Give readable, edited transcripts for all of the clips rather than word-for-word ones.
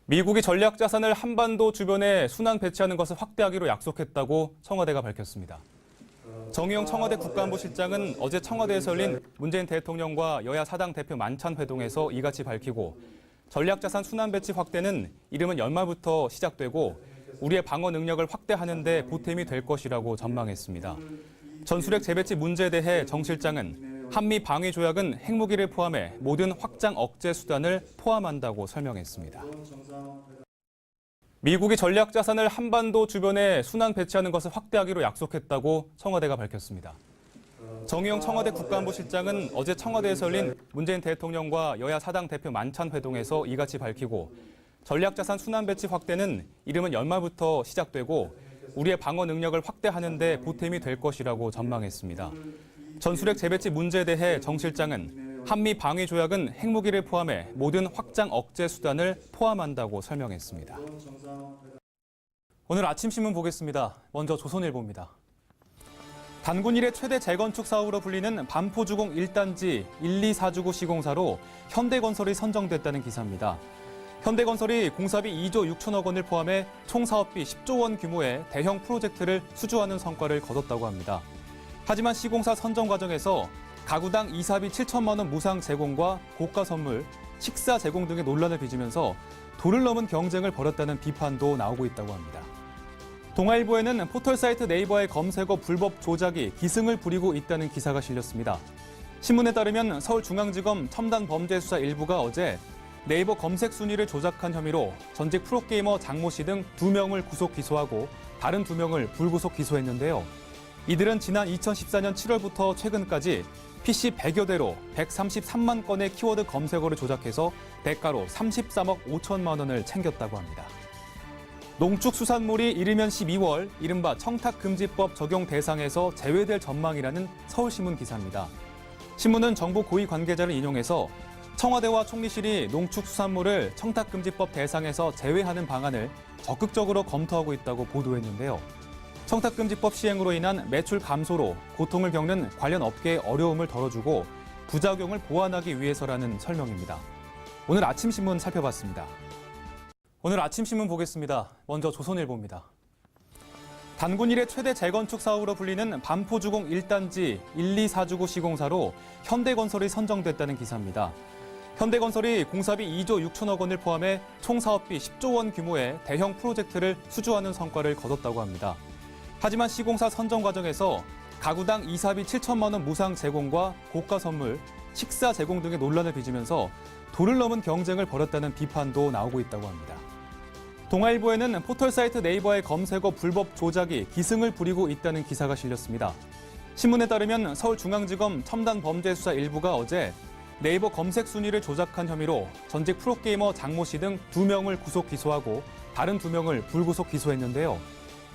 미국이 전략자산을 한반도 주변에 순환 배치하는 것을 확대하기로 약속했다고 청와대가 밝혔습니다. 정의용 청와대 국가안보실장은 어제 청와대에서 열린 문재인 대통령과 여야 사당 대표 만찬 회동에서 이같이 밝히고 전략자산 순환 배치 확대는 이르면 연말부터 시작되고 우리의 방어 능력을 확대하는 데 보탬이 될 것이라고 전망했습니다. 전술핵 재배치 문제에 대해 정 실장은 한미 방위 조약은 핵무기를 포함해 모든 확장 억제 수단을 포함한다고 설명했습니다. 미국이 전략자산을 한반도 주변에 순환 배치하는 것을 확대하기로 약속했다고 청와대가 밝혔습니다. 정의용 청와대 국가안보실장은 어제 청와대에서 열린 문재인 대통령과 여야 사당 대표 만찬 회동에서 이같이 밝히고 전략자산 순환 배치 확대는 이르면 연말부터 시작되고 우리의 방어 능력을 확대하는 데 보탬이 될 것이라고 전망했습니다. 전술핵 재배치 문제에 대해 정 실장은 한미 방위 조약은 핵무기를 포함해 모든 확장 억제 수단을 포함한다고 설명했습니다. 오늘 아침 신문 보겠습니다. 먼저 조선일보입니다. 단군 이래 최대 재건축 사업으로 불리는 반포주공 1단지 124주구 시공사로 현대건설이 선정됐다는 기사입니다. 현대건설이 공사비 2조 6천억 원을 포함해 총 사업비 10조 원 규모의 대형 프로젝트를 수주하는 성과를 거뒀다고 합니다. 하지만 시공사 선정 과정에서 가구당 이사비 7천만 원 무상 제공과 고가 선물, 식사 제공 등의 논란을 빚으면서 도를 넘은 경쟁을 벌였다는 비판도 나오고 있다고 합니다. 동아일보에는 포털사이트 네이버의 검색어 불법 조작이 기승을 부리고 있다는 기사가 실렸습니다. 신문에 따르면 서울중앙지검 첨단범죄수사 1부가 어제 네이버 검색 순위를 조작한 혐의로 전직 프로게이머 장모 씨 등 2명을 구속 기소하고 다른 2명을 불구속 기소했는데요. 이들은 지난 2014년 7월부터 최근까지 PC 100여 대로 133만 건의 키워드 검색어를 조작해서 대가로 33억 5천만 원을 챙겼다고 합니다. 농축수산물이 이르면 12월 이른바 청탁금지법 적용 대상에서 제외될 전망이라는 서울신문 기사입니다. 신문은 정부 고위 관계자를 인용해서 청와대와 총리실이 농축수산물을 청탁금지법 대상에서 제외하는 방안을 적극적으로 검토하고 있다고 보도했는데요. 청탁금지법 시행으로 인한 매출 감소로 고통을 겪는 관련 업계의 어려움을 덜어주고 부작용을 보완하기 위해서라는 설명입니다. 오늘 아침 신문 살펴봤습니다. 오늘 아침 신문 보겠습니다. 먼저 조선일보입니다. 단군 이래 최대 재건축 사업으로 불리는 반포주공 1단지 124주구 시공사로 현대건설이 선정됐다는 기사입니다. 현대건설이 공사비 2조 6천억 원을 포함해 총 사업비 10조 원 규모의 대형 프로젝트를 수주하는 성과를 거뒀다고 합니다. 하지만 시공사 선정 과정에서 가구당 이사비 7천만 원 무상 제공과 고가 선물, 식사 제공 등의 논란을 빚으면서 도를 넘은 경쟁을 벌였다는 비판도 나오고 있다고 합니다. 동아일보에는 포털사이트 네이버의 검색어 불법 조작이 기승을 부리고 있다는 기사가 실렸습니다. 신문에 따르면 서울중앙지검 첨단범죄수사 1부가 어제 네이버 검색 순위를 조작한 혐의로 전직 프로게이머 장모 씨 등 2명을 구속 기소하고 다른 2명을 불구속 기소했는데요.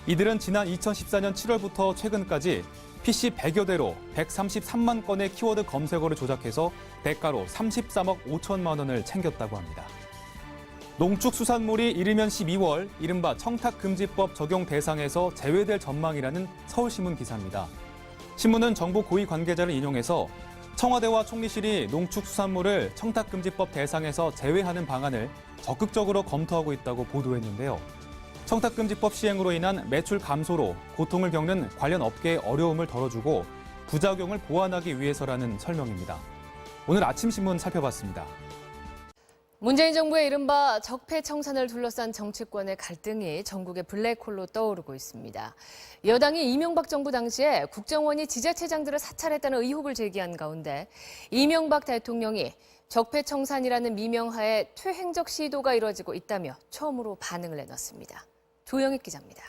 이들은 지난 2014년 7월부터 최근까지 PC 100여 대로 133만 건의 키워드 검색어를 조작해서 대가로 33억 5천만 원을 챙겼다고 합니다. 농축수산물이 이르면 12월 이른바 청탁금지법 적용 대상에서 제외될 전망이라는 서울신문 기사입니다. 신문은 정부 고위 관계자를 인용해서 청와대와 총리실이 농축수산물을 청탁금지법 대상에서 제외하는 방안을 적극적으로 검토하고 있다고 보도했는데요. 청탁금지법 시행으로 인한 매출 감소로 고통을 겪는 관련 업계의 어려움을 덜어주고 부작용을 보완하기 위해서라는 설명입니다. 오늘 아침 신문 살펴봤습니다. 문재인 정부의 이른바 적폐청산을 둘러싼 정치권의 갈등이 전국의 블랙홀로 떠오르고 있습니다. 여당이 이명박 정부 당시에 국정원이 지자체장들을 사찰했다는 의혹을 제기한 가운데 이명박 대통령이 적폐청산이라는 미명하에 퇴행적 시도가 이뤄지고 있다며 처음으로 반응을 내놨습니다. 조영익 기자입니다.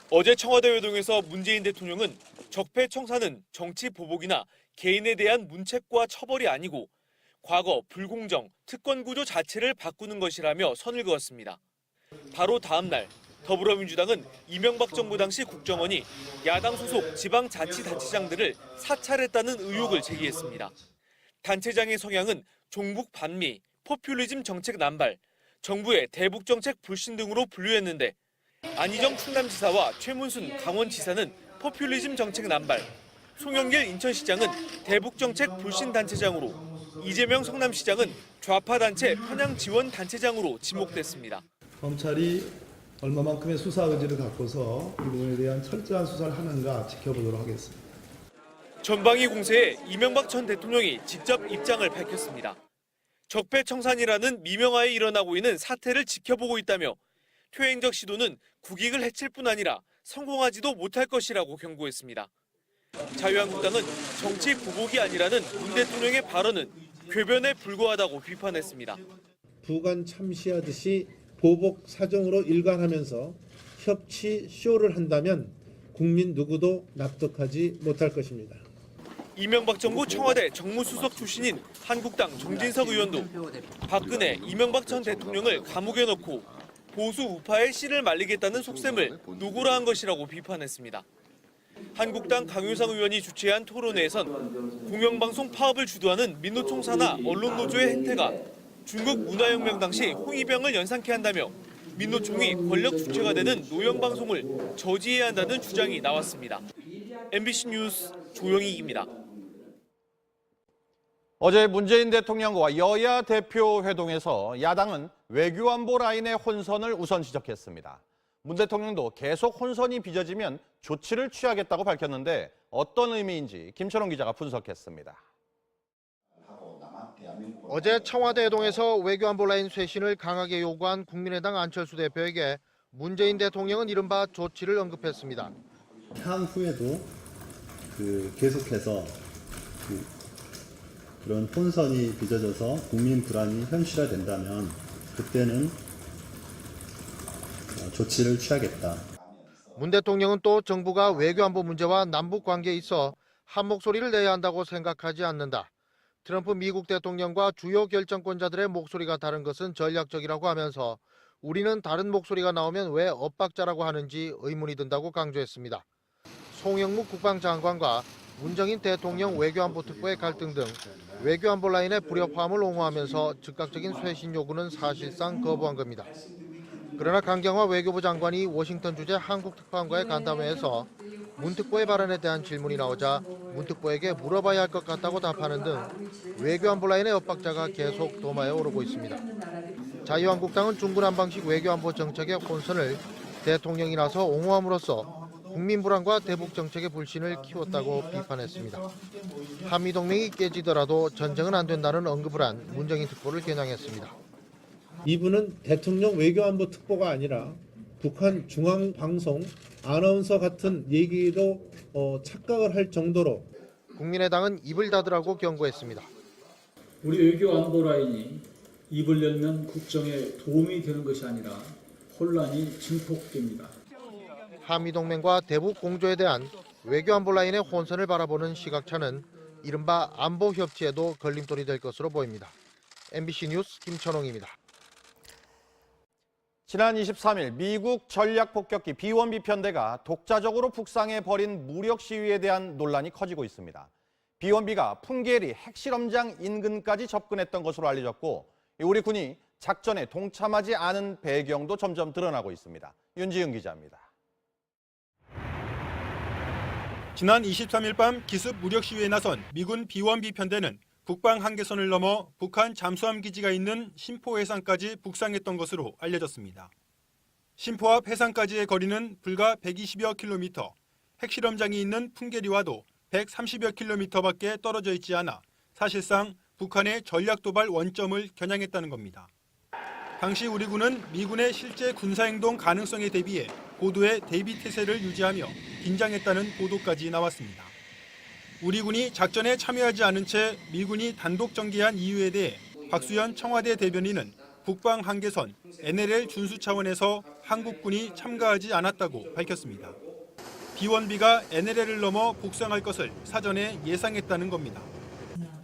어제 청와대 회동에서 문재인 대통령은 적폐청산은 정치 보복이나 개인에 대한 문책과 처벌이 아니고 과거 불공정, 특권 구조 자체를 바꾸는 것이라며 선을 그었습니다. 바로 다음 날 더불어민주당은 이명박 정부 당시 국정원이 야당 소속 지방자치단체장들을 사찰했다는 의혹을 제기했습니다. 단체장의 성향은 종북 반미, 포퓰리즘 정책 남발, 정부의 대북 정책 불신 등으로 분류했는데 안희정 충남지사와 최문순 강원지사는 포퓰리즘 정책 남발, 송영길 인천시장은 대북 정책 불신 단체장으로 이재명 성남시장은 좌파 단체 편향 지원 단체장으로 지목됐습니다. 검찰이 얼마만큼의 수사 의지를 갖고서 이 부분에 대한 철저한 수사를 하는가 지켜보도록 하겠습니다. 전방위 공세에 이명박 전 대통령이 직접 입장을 밝혔습니다. 적폐청산이라는 미명하에 일어나고 있는 사태를 지켜보고 있다며 퇴행적 시도는 국익을 해칠 뿐 아니라 성공하지도 못할 것이라고 경고했습니다. 자유한국당은 정치 보복이 아니라는 문 대통령의 발언은 궤변에 불과하다고 비판했습니다. 부관 참시하듯이 보복 사정으로 일관하면서 협치 쇼를 한다면 국민 누구도 납득하지 못할 것입니다. 이명박 정부 청와대 정무수석 출신인 한국당 정진석 의원도 박근혜, 이명박 전 대통령을 감옥에 넣고 보수 우파의 씨를 말리겠다는 속셈을 노골화한 것이라고 비판했습니다. 한국당 강효상 의원이 주최한 토론회에선 공영방송 파업을 주도하는 민노총사나 언론노조의 행태가 중국 문화혁명 당시 홍위병을 연상케 한다며 민노총이 권력 주체가 되는 노영방송을 저지해야 한다는 주장이 나왔습니다. MBC 뉴스 조영익입니다. 어제 문재인 대통령과 여야 대표 회동에서 야당은 외교안보 라인의 혼선을 우선 지적했습니다. 문 대통령도 계속 혼선이 빚어지면 조치를 취하겠다고 밝혔는데 어떤 의미인지 김철원 기자가 분석했습니다. 어제 청와대 회동에서 외교안보 라인 쇄신을 강하게 요구한 국민의당 안철수 대표에게 문재인 대통령은 이른바 조치를 언급했습니다. 향후에도 계속해서 그런 혼선이 빚어져서 국민 불안이 현실화된다면 그때는 조치를 취하겠다. 문 대통령은 또 정부가 외교안보 문제와 남북 관계에 있어 한 목소리를 내야 한다고 생각하지 않는다. 트럼프 미국 대통령과 주요 결정권자들의 목소리가 다른 것은 전략적이라고 하면서 우리는 다른 목소리가 나오면 왜 엇박자라고 하는지 의문이 든다고 강조했습니다. 송영무 국방장관과 문정인 대통령 외교안보 특보의 갈등 등 외교안보 라인의 불협화음을 옹호하면서 즉각적인 쇄신 요구는 사실상 거부한 겁니다. 그러나 강경화 외교부 장관이 워싱턴 주재 한국 특파원과의 간담회에서 문 특보의 발언에 대한 질문이 나오자 문 특보에게 물어봐야 할 것 같다고 답하는 등 외교안보 라인의 엇박자가 계속 도마에 오르고 있습니다. 자유한국당은 중구난방식 외교안보 정책의 혼선을 대통령이 나서 옹호함으로써 국민 불안과 대북 정책의 불신을 키웠다고 비판했습니다. 한미동맹이 깨지더라도 전쟁은 안 된다는 언급을 한 문정인 특보를 겨냥했습니다. 이분은 대통령 외교안보 특보가 아니라 북한 중앙방송 아나운서 같은 얘기로 착각을 할 정도로 국민의당은 입을 닫으라고 경고했습니다. 우리 외교안보 라인이 입을 열면 국정에 도움이 되는 것이 아니라 혼란이 증폭됩니다. 한미동맹과 대북 공조에 대한 외교안보 라인의 혼선을 바라보는 시각차는 이른바 안보 협치에도 걸림돌이 될 것으로 보입니다. MBC 뉴스 김천홍입니다. 지난 23일 미국 전략폭격기 B-1B 편대가 독자적으로 북상해 벌인 무력 시위에 대한 논란이 커지고 있습니다. B-1B가 풍계리 핵실험장 인근까지 접근했던 것으로 알려졌고 우리 군이 작전에 동참하지 않은 배경도 점점 드러나고 있습니다. 윤지윤 기자입니다. 지난 23일 밤 기습 무력 시위에 나선 미군 B-1B 편대는 북방 한계선을 넘어 북한 잠수함 기지가 있는 심포 해상까지 북상했던 것으로 알려졌습니다. 심포 앞 해상까지의 거리는 불과 120여 킬로미터, 핵실험장이 있는 풍계리와도 130여 킬로미터밖에 떨어져 있지 않아 사실상 북한의 전략 도발 원점을 겨냥했다는 겁니다. 당시 우리 군은 미군의 실제 군사행동 가능성에 대비해 고도의 대비 태세를 유지하며 긴장했다는 보도까지 나왔습니다. 우리 군이 작전에 참여하지 않은 채 미군이 단독 전개한 이유에 대해 박수현 청와대 대변인은 북방 한계선 NLL 준수 차원에서 한국군이 참가하지 않았다고 밝혔습니다. B-1B가 NLL을 넘어 북상할 것을 사전에 예상했다는 겁니다.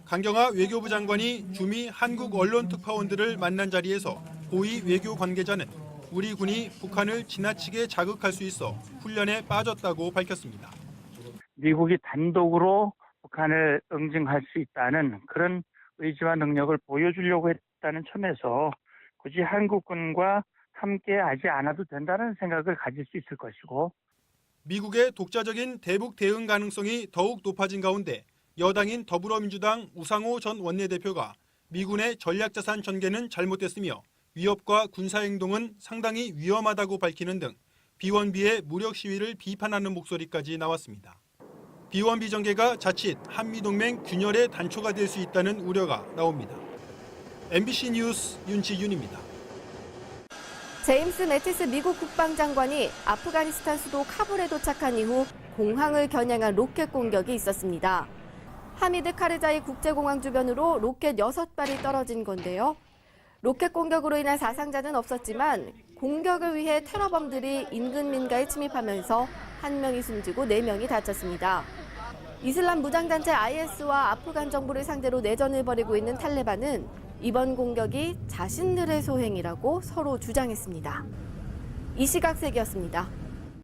강경화 외교부 장관이 주미 한국 언론 특파원들을 만난 자리에서 고위 외교 관계자는 우리 군이 북한을 지나치게 자극할 수 있어 훈련에 빠졌다고 밝혔습니다. 미국이 단독으로 북한을 응징할 수 있다는 그런 의지와 능력을 보여주려고 했다는 점에서 굳이 한국군과 함께 하지 않아도 된다는 생각을 가질 수 있을 것이고 미국의 독자적인 대북 대응 가능성이 더욱 높아진 가운데 여당인 더불어민주당 우상호 전 원내대표가 미군의 전략자산 전개는 잘못됐으며 위협과 군사행동은 상당히 위험하다고 밝히는 등 비원비의 무력 시위를 비판하는 목소리까지 나왔습니다. 비원비 전개가 자칫 한미동맹 균열의 단초가 될 수 있다는 우려가 나옵니다. MBC 뉴스 윤지윤입니다. 제임스 매티스 미국 국방장관이 아프가니스탄 수도 카불에 도착한 이후 공항을 겨냥한 로켓 공격이 있었습니다. 하미드 카르자이 국제공항 주변으로 로켓 6발이 떨어진 건데요. 로켓 공격으로 인한 사상자는 없었지만 공격을 위해 테러범들이 인근 민가에 침입하면서 1명이 숨지고 4명이 다쳤습니다. 이슬람 무장단체 IS와 아프간 정부를 상대로 내전을 벌이고 있는 탈레반은 이번 공격이 자신들의 소행이라고 서로 주장했습니다. 이 시각 세계였습니다.